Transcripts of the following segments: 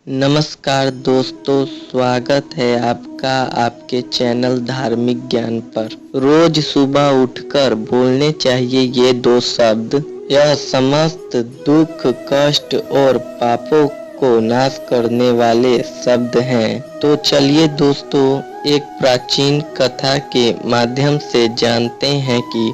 नमस्कार दोस्तों, स्वागत है आपका आपके चैनल धार्मिक ज्ञान पर। रोज सुबह उठकर बोलने चाहिए ये 2 शब्द। यह समस्त दुख, कष्ट और पापों को नाश करने वाले शब्द हैं। तो चलिए दोस्तों, एक प्राचीन कथा के माध्यम से जानते हैं कि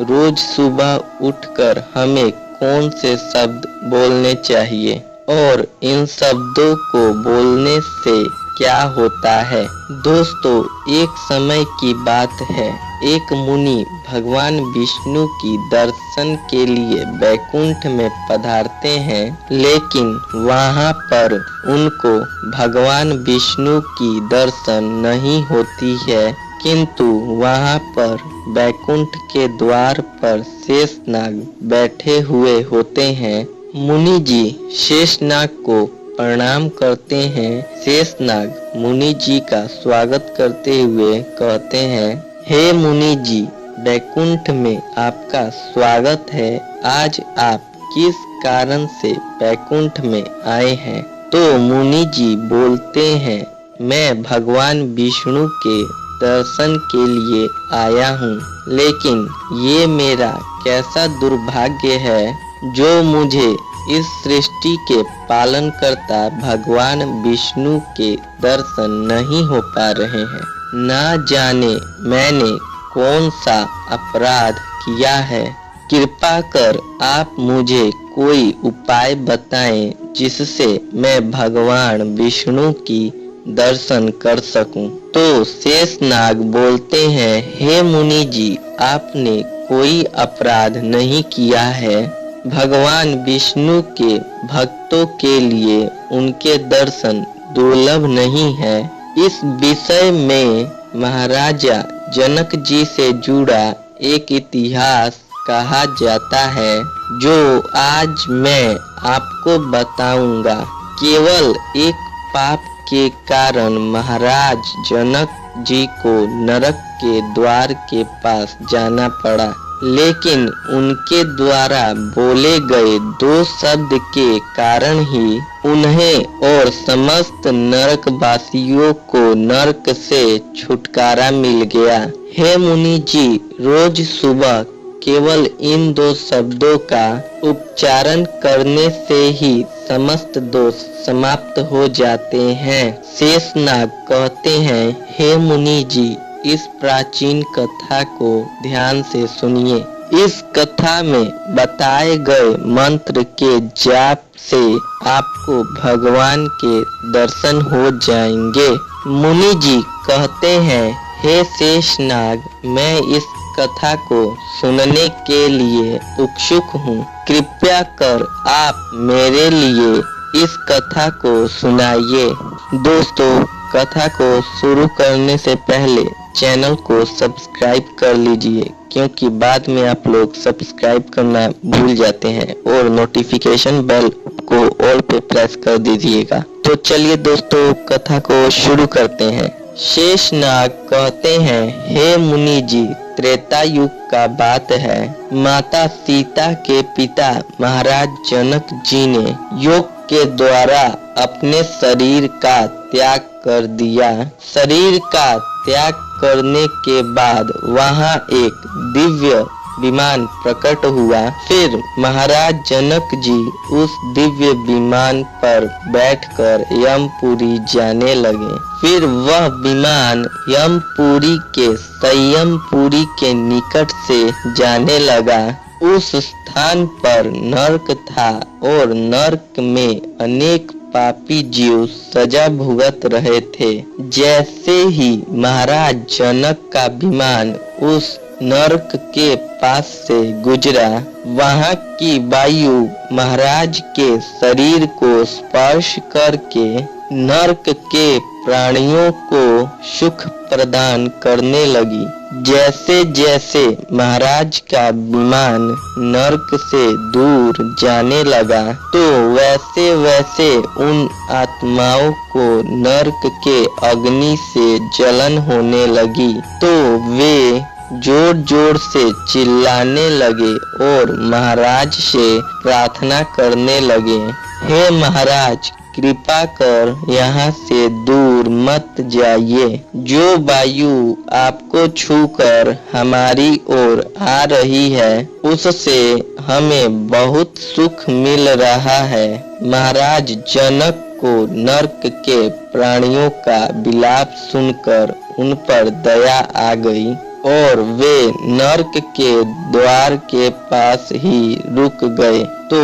रोज सुबह उठकर हमें कौन से शब्द बोलने चाहिए और इन शब्दों को बोलने से क्या होता है। दोस्तों, एक समय की बात है, एक मुनि भगवान विष्णु की दर्शन के लिए वैकुंठ में पधारते हैं, लेकिन वहां पर उनको भगवान विष्णु की दर्शन नहीं होती है। किंतु वहां पर वैकुंठ के द्वार पर शेषनाग बैठे हुए होते हैं। मुनि जी शेषनाग को प्रणाम करते हैं। शेषनाग मुनि जी का स्वागत करते हुए कहते हैं, हे मुनि जी, वैकुंठ में आपका स्वागत है। आज आप किस कारण से वैकुंठ में आए हैं? तो मुनि जी बोलते हैं, मैं भगवान विष्णु के दर्शन के लिए आया हूँ, लेकिन ये मेरा कैसा दुर्भाग्य है जो मुझे इस सृष्टि के पालनकर्ता भगवान विष्णु के दर्शन नहीं हो पा रहे हैं। ना जाने मैंने कौन सा अपराध किया है। कृपा कर आप मुझे कोई उपाय बताएं जिससे मैं भगवान विष्णु की दर्शन कर सकूं। तो शेषनाग बोलते हैं, हे मुनि जी, आपने कोई अपराध नहीं किया है। भगवान विष्णु के भक्तों के लिए उनके दर्शन दुर्लभ नहीं है। इस विषय में महाराजा जनक जी से जुड़ा एक इतिहास कहा जाता है, जो आज मैं आपको बताऊंगा। केवल एक पाप के कारण महाराज जनक जी को नरक के द्वार के पास जाना पड़ा, लेकिन उनके द्वारा बोले गए 2 शब्द के कारण ही उन्हें और समस्त नरकवासियों को नरक से छुटकारा मिल गया। हे मुनि जी, रोज सुबह केवल इन 2 शब्दों का उच्चारण करने से ही समस्त दोष समाप्त हो जाते हैं। शेषनाग कहते हैं, हे मुनि जी, इस प्राचीन कथा को ध्यान से सुनिए। इस कथा में बताए गए मंत्र के जाप से आपको भगवान के दर्शन हो जाएंगे। मुनि जी कहते हैं, हे शेषनाग, मैं इस कथा को सुनने के लिए उत्सुक हूँ। कृपया कर आप मेरे लिए इस कथा को सुनाइए। दोस्तों, कथा को शुरू करने से पहले चैनल को सब्सक्राइब कर लीजिए, क्योंकि बाद में आप लोग सब्सक्राइब करना भूल जाते हैं, और नोटिफिकेशन बेल को ऑल पे प्रेस कर दीजिएगा। तो चलिए दोस्तों, कथा को शुरू करते हैं। शेषनाग कहते हैं, हे मुनि जी, त्रेता युग का बात है। माता सीता के पिता महाराज जनक जी ने योग के द्वारा अपने शरीर का त्याग कर दिया। शरीर का त्याग करने के बाद वहां एक दिव्य विमान प्रकट हुआ। फिर महाराज जनक जी उस दिव्य विमान पर बैठकर यमपुरी जाने लगे। फिर वह विमान यमपुरी के संयमपुरी के निकट से जाने लगा। उस स्थान पर नरक था और नरक में अनेक पापी जीव सजा भुगत रहे थे। जैसे ही महाराज जनक का विमान उस नरक के पास से गुजरा, वहां की वायु महाराज के शरीर को स्पर्श करके नरक के प्राणियों को सुख प्रदान करने लगी। जैसे जैसे महाराज का विमान नरक से दूर जाने लगा, तो वैसे वैसे उन आत्माओं को नरक के अग्नि से जलन होने लगी। तो वे जोर जोर से चिल्लाने लगे और महाराज से प्रार्थना करने लगे, हे महाराज, कृपा कर यहाँ से दूर मत जाइए। जो वायु आपको छूकर हमारी ओर आ रही है उससे हमें बहुत सुख मिल रहा है। महाराज जनक को नरक के प्राणियों का विलाप सुनकर उन पर दया आ गई और वे नरक के द्वार के पास ही रुक गए। तो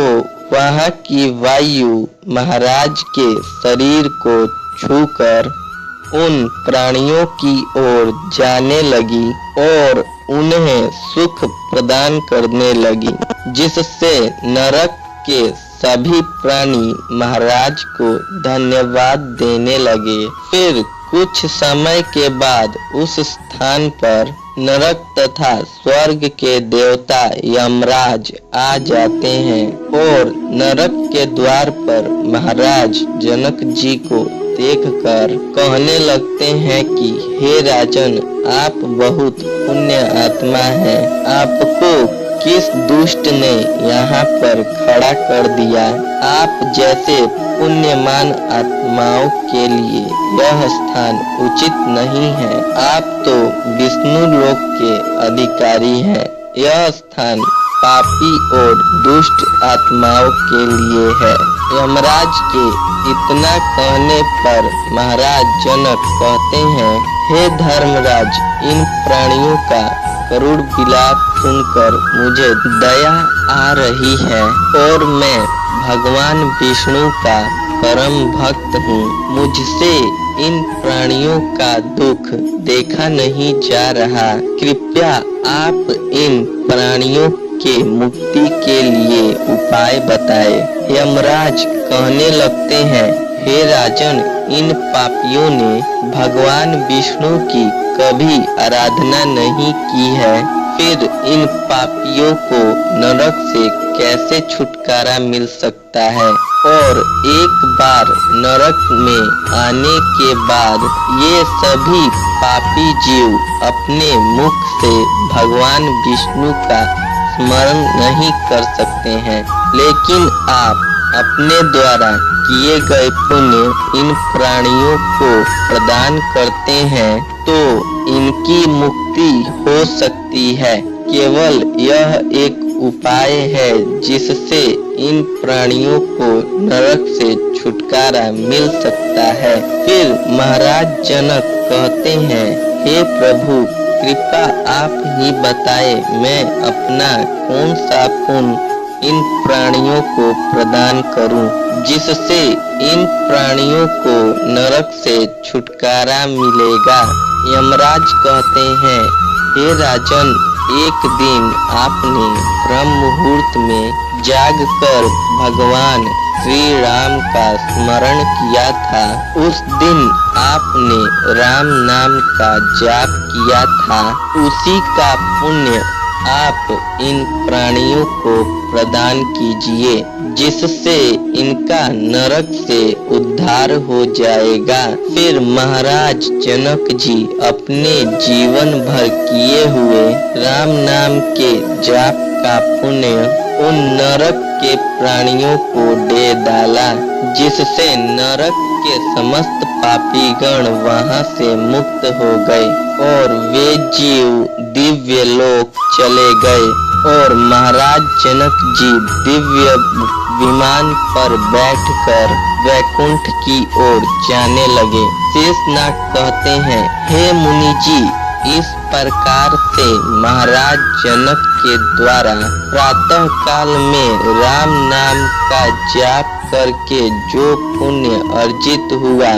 वहाँ की वायु महाराज के शरीर को छूकर उन प्राणियों की ओर जाने लगी और उन्हें सुख प्रदान करने लगी, जिससे नरक के सभी प्राणी महाराज को धन्यवाद देने लगे। फिर कुछ समय के बाद उस स्थान पर नरक तथा स्वर्ग के देवता यमराज आ जाते हैं और नरक के द्वार पर महाराज जनक जी को देखकर कहने लगते हैं कि हे राजन, आप बहुत पुण्य आत्मा हैं। आपको किस दुष्ट ने यहाँ पर खड़ा कर दिया? आप जैसे पुण्यमान आत्माओं के लिए यह स्थान उचित नहीं है। आप तो विष्णु लोक के अधिकारी हैं। यह स्थान पापी और दुष्ट आत्माओं के लिए है। यमराज के इतना कहने पर महाराज जनक कहते हैं, हे धर्मराज, इन प्राणियों का करुण विलाप सुनकर मुझे दया आ रही है और मैं भगवान विष्णु का परम भक्त हूँ। मुझसे इन प्राणियों का दुख देखा नहीं जा रहा। कृपया आप इन प्राणियों के मुक्ति के लिए उपाय बताएं। यमराज कहने लगते हैं, हे राजन, इन पापियों ने भगवान विष्णु की कभी आराधना नहीं की है। फिर इन पापियों को नरक से कैसे छुटकारा मिल सकता है? और एक बार नरक में आने के बाद ये सभी पापी जीव अपने मुख से भगवान विष्णु का स्मरण नहीं कर सकते हैं। लेकिन आप अपने द्वारा किए गए पुण्य इन प्राणियों को प्रदान करते हैं तो इनकी मुक्ति हो सकती है। केवल यह एक उपाय है जिससे इन प्राणियों को नरक से छुटकारा मिल सकता है। फिर महाराज जनक कहते हैं, हे प्रभु, कृपा आप ही बताए, मैं अपना कौन सा पुण्य इन प्राणियों को प्रदान करूं, जिससे इन प्राणियों को नरक से छुटकारा मिलेगा। यमराज कहते हैं, हे राजन, एक दिन आपने ब्रह्म मुहूर्त में जागकर भगवान श्री राम का स्मरण किया था। उस दिन आपने राम नाम का जाप किया था। उसी का पुण्य आप इन प्राणियों को प्रदान कीजिए, जिससे इनका नरक से उद्धार हो जाएगा। फिर महाराज जनक जी अपने जीवन भर किए हुए राम नाम के जाप का पुण्य उन नरक के प्राणियों को दे डाला, जिससे नरक के समस्त पापी गण वहां से मुक्त हो गए और वे जीव दिव्य लोक चले गए और महाराज जनक जी दिव्य विमान पर बैठकर वैकुंठ की ओर जाने लगे। शेषनाग कहते हैं, हे मुनि जी, इस प्रकार से महाराज जनक के द्वारा प्रातः काल में राम नाम का जाप करके जो पुण्य अर्जित हुआ,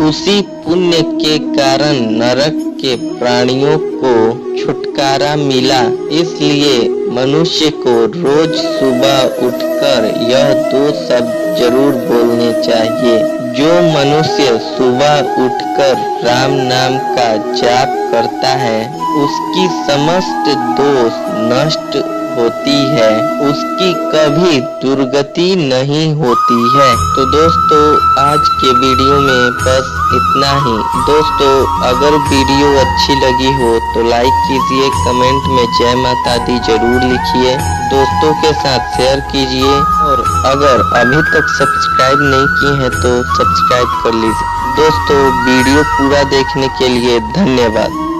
उसी पुण्य के कारण नरक के प्राणियों को छुटकारा मिला। इसलिए मनुष्य को रोज सुबह उठकर यह 2 शब्द जरूर बोलने चाहिए। जो मनुष्य सुबह उठकर राम नाम का जाप करता है, उसकी समस्त दोष नष्ट होती है उसकी कभी दुर्गति नहीं होती है। तो दोस्तों आज के वीडियो में बस इतना ही। दोस्तों अगर वीडियो अच्छी लगी हो तो लाइक कीजिए, कमेंट में जय माता दी जरूर लिखिए, दोस्तों के साथ शेयर कीजिए और अगर अभी तक सब्सक्राइब नहीं किए हैं तो सब्सक्राइब कर लीजिए। दोस्तों वीडियो पूरा देखने के लिए धन्यवाद।